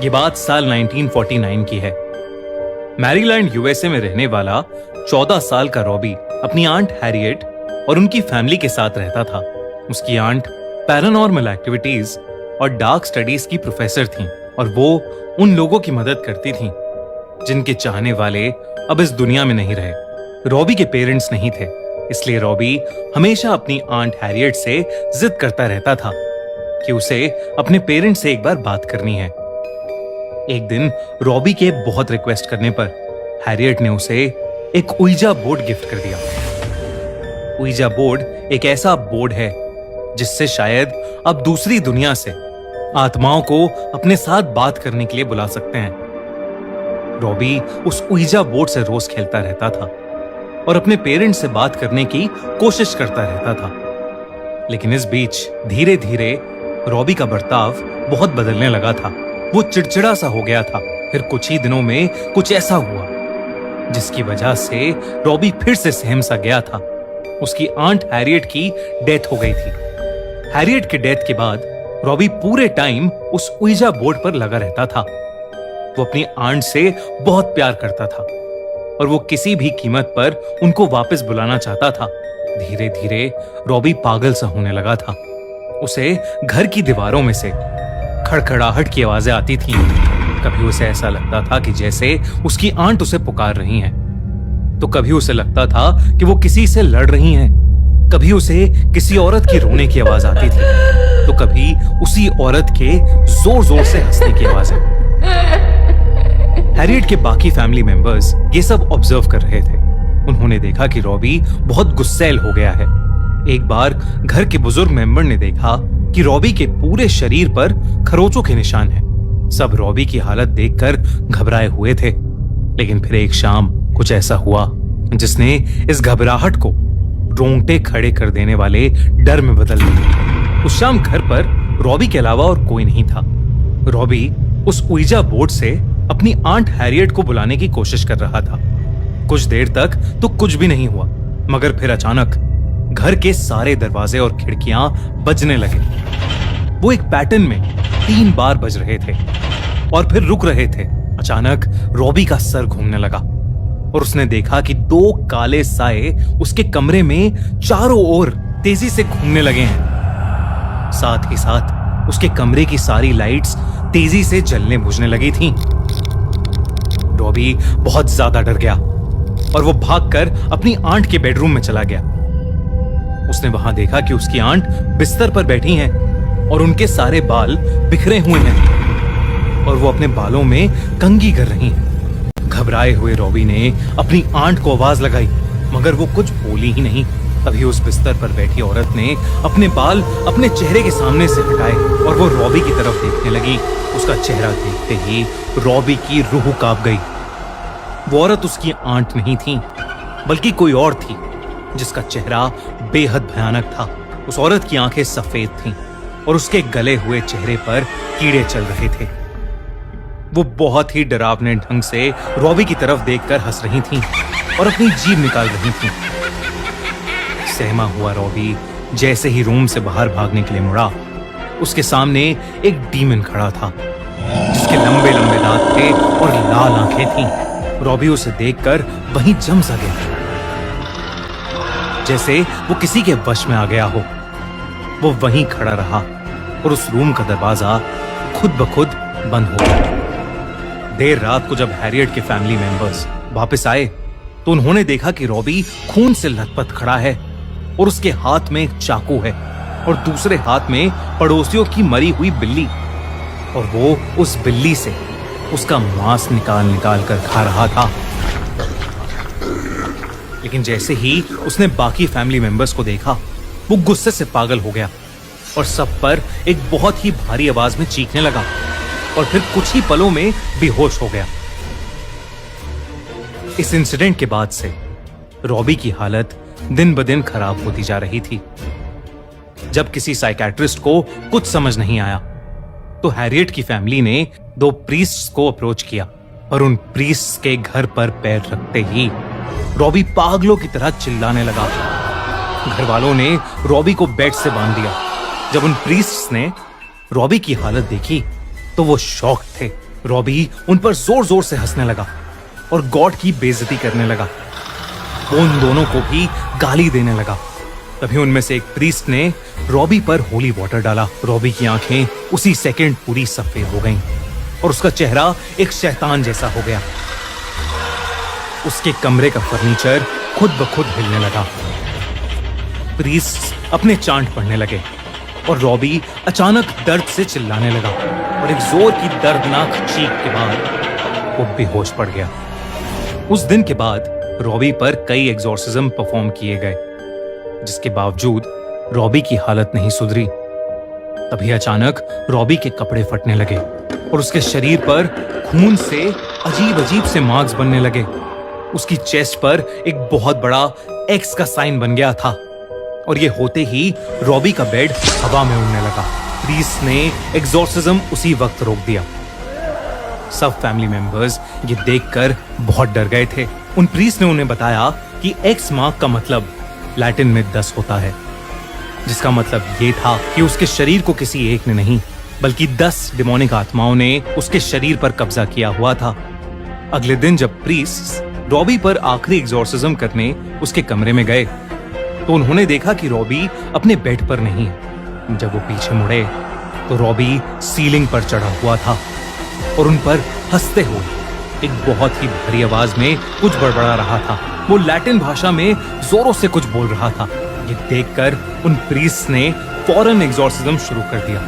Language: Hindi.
ये बात साल 1949 की है। मैरीलैंड यूएसए में रहने वाला 14 साल का रॉबी अपनी आंट हैरियट और उनकी फैमिली के साथ रहता था। उसकी आंट पैरानॉर्मल एक्टिविटीज और डार्क स्टडीज की प्रोफेसर थीं और वो उन लोगों की मदद करती थीं जिनके चाहने वाले अब इस दुनिया में नहीं रहे। रॉबी के पेरेंट्स नहीं थे, इसलिए रॉबी हमेशा अपनी आंट हैरियट से जिद करता रहता था कि उसे अपने पेरेंट्स से एक बार बात करनी है। एक दिन रॉबी के बहुत रिक्वेस्ट करने पर हैरियट ने उसे एक उइजा बोर्ड गिफ्ट कर दिया। उइजा बोर्ड एक ऐसा बोर्ड है जिससे शायद अब दूसरी दुनिया से आत्माओं को अपने साथ बात करने के लिए बुला सकते हैं। रॉबी उस उइजा बोर्ड से रोज खेलता रहता था और अपने पेरेंट्स से बात करने की कोशिश करता रहता था। लेकिन इस बीच धीरे धीरे रॉबी का बर्ताव बहुत बदलने लगा था। वो चिड़चिड़ा सा हो गया था। फिर कुछ ही दिनों में कुछ ऐसा हुआ जिसकी वजह से रॉबी फिर से सहम सा गया था। उसकी आंट हैरियट की डेथ हो गई थी। हैरियट के डेथ के बाद रॉबी पूरे टाइम उस उइजा बोर्ड पर लगा रहता था। वो अपनी आंट से बहुत प्यार करता था और वो किसी भी कीमत पर उनको वापस बुलाना चाहता था। धीरे धीरे रॉबी पागल सा होने लगा था। उसे घर की दीवारों में से खड़खड़ाहट की आवाजें आती थीं। कभी उसे ऐसा लगता था कि जैसे उसकी आंट उसे पुकार रही हैं, तो कभी उसे लगता था कि वो किसी से लड़ रही हैं। कभी उसे किसी औरत की रोने की आवाज आती थी, तो कभी उसी औरत के जोर जोर से हंसने की आवाजें। हैरियट के बाकी फैमिली मेंबर्स ये सब ऑब्जर्व कर रहे थे। उन्होंने देखा कि रॉबी बहुत गुस्सैल हो गया है। एक बार घर के बुजुर्ग मेंबर ने देखा कि रॉबी के पूरे शरीर पर खरोचों के निशान हैं। सब रॉबी की हालत देखकर घबराए हुए थे। लेकिन फिर एक शाम कुछ ऐसा हुआ जिसने इस घबराहट को रोंगटे खड़े कर देने वाले डर में बदल दिया। उस शाम घर पर रॉबी के अलावा और कोई नहीं था। रॉबी उस उइजा बोर्ड से अपनी आंट हैरियट को बुलाने की कोशिश कर रहा था। कुछ देर तक तो कुछ भी नहीं हुआ, मगर फिर अचानक घर के सारे दरवाजे और खिड़कियां बजने लगे। वो एक पैटर्न में 3 बार बज रहे थे और फिर रुक रहे थे। अचानक रॉबी का सर घूमने लगा और उसने देखा कि 2 काले साए उसके कमरे में चारों ओर तेजी से घूमने लगे हैं। साथ ही साथ उसके कमरे की सारी लाइट्स तेजी से जलने बुझने लगी थीं। रॉबी बहुत ज्यादा डर गया और वो भागकर अपनी आंट के बेडरूम में चला गया। उसने वहां देखा कि उसकी आंट बिस्तर पर बैठी हैं और उनके सारे बाल बिखरे हुए हैं और वो अपने बालों में कंघी कर रही हैं। घबराए हुए रॉबी ने अपनी आंट को आवाज लगाई, मगर वो कुछ बोली ही नहीं। तभी उस बिस्तर पर बैठी औरत ने अपने बाल अपने चेहरे के सामने से हटाए और वो रॉबी की तरफ देखने लगी। उसका चेहरा देखते ही रॉबी की रूह कांप गई। वो औरत उसकी आंट नहीं थी, बल्कि कोई और थी जिसका चेहरा बेहद भयानक था। उस औरत की आंखें सफेद थीं और उसके गले हुए चेहरे पर कीड़े चल रहे थे। वो बहुत ही डरावने ढंग से रॉबी की तरफ देखकर हंस रही थीं और अपनी जीभ निकाल रही थीं। सहमा हुआ रॉबी जैसे ही रूम से बाहर भागने के लिए मुड़ा, उसके सामने एक डीमन खड़ा था जिसके लंबे लंबे दांत थे और लाल आंखें थीं। रॉबी उसे देखकर वहीं जम सा गया, जैसे वो किसी के वश में आ गया हो। वो वहीं खड़ा रहा और उस रूम का दरवाजा खुद ब खुद बंद हो गया। देर रात को जब हैरियट के फैमिली मेंबर्स वापस आए तो उन्होंने देखा कि रॉबी खून से लथपथ खड़ा है और उसके हाथ में एक चाकू है और दूसरे हाथ में पड़ोसियों की मरी हुई बिल्ली, और वो उस बिल्ली से उसका मांस निकाल निकाल कर खा रहा था। लेकिन जैसे ही उसने बाकी फैमिली मेंबर्स को देखा, वो गुस्से से पागल हो गया और सब पर एक बहुत ही भारी आवाज में चीखने लगा और फिर कुछ ही पलों में बेहोश हो गया। इस इंसिडेंट के बाद से रॉबी की हालत दिन ब दिन खराब होती जा रही थी। जब किसी साइकियाट्रिस्ट को कुछ समझ नहीं आया तो हैरियट की फैमिली ने 2 प्रीस्ट्स को अप्रोच किया और उन प्रीस्ट्स के घर पर पैर रखते ही रॉबी पागलों की तरह चिल्लाने लगा। घर वालों ने रॉबी को बेड से बांध दिया। जब उन प्रीस्ट्स ने रॉबी की हालत देखी तो वो शॉक्ड थे रॉबी उन पर जोर जोर से हंसने लगा और गॉड की बेइज्जती करने लगा। वो उन दोनों को भी गाली देने लगा। तभी उनमें से एक प्रीस्ट ने रॉबी पर होली वाटर डाला। रॉबी की आंखें उसी सेकंड पूरी सफेद हो गईं और उसका चेहरा एक शैतान जैसा हो गया। उसके कमरे का फर्नीचर खुद ब खुद हिलने लगा। प्रीस्ट अपने चांट पढ़ने लगे और रॉबी अचानक दर्द से चिल्लाने लगा और एक जोर की दर्दनाक चीख के बाद वो बेहोश पड़ गया। उस दिन के बाद रॉबी पर कई एग्जॉर्सिज्म परफॉर्म किए गए, जिसके बावजूद रॉबी की हालत नहीं सुधरी। तभी अचानक रॉबी के कपड़े फटने लगे और उसके शरीर पर खून से अजीब अजीब से मार्क्स बनने लगे। उसकी चेस्ट पर एक बहुत बड़ा एक्स का साइन बन गया था और ये होते ही रॉबी का बेड हवा में उड़ने लगा। प्रीस्ट ने एग्जॉर्सिज्म उसी वक्त रोक दिया। सब फैमिली मेंबर्स ये देखकर बहुत डर गए थे। उन प्रीस्ट ने उन्हें बताया कि एक्स मार्क का मतलब लैटिन में 10 होता है, जिसका मतलब ये था कि उसके शरीर को किसी एक ने नहीं बल्कि 10 डिमोनिक आत्माओं ने उसके शरीर पर कब्जा किया हुआ था। अगले दिन जब प्रीस्ट रॉबी पर आखिरी एग्जॉर्सिज्म करने उसके कमरे में गए तो उन्होंने देखा कि रॉबी अपने बेड पर नहीं है। जब वो पीछे मुड़े तो रॉबी सीलिंग पर चढ़ा हुआ था और उन पर हंसते हुए एक बहुत ही भारी आवाज में कुछ बड़बड़ा रहा था। वो लैटिन भाषा में जोरों से कुछ बोल रहा था। ये देखकर उन प्रीस्ट ने फौरन एग्जॉर्सिज्म शुरू कर दिया।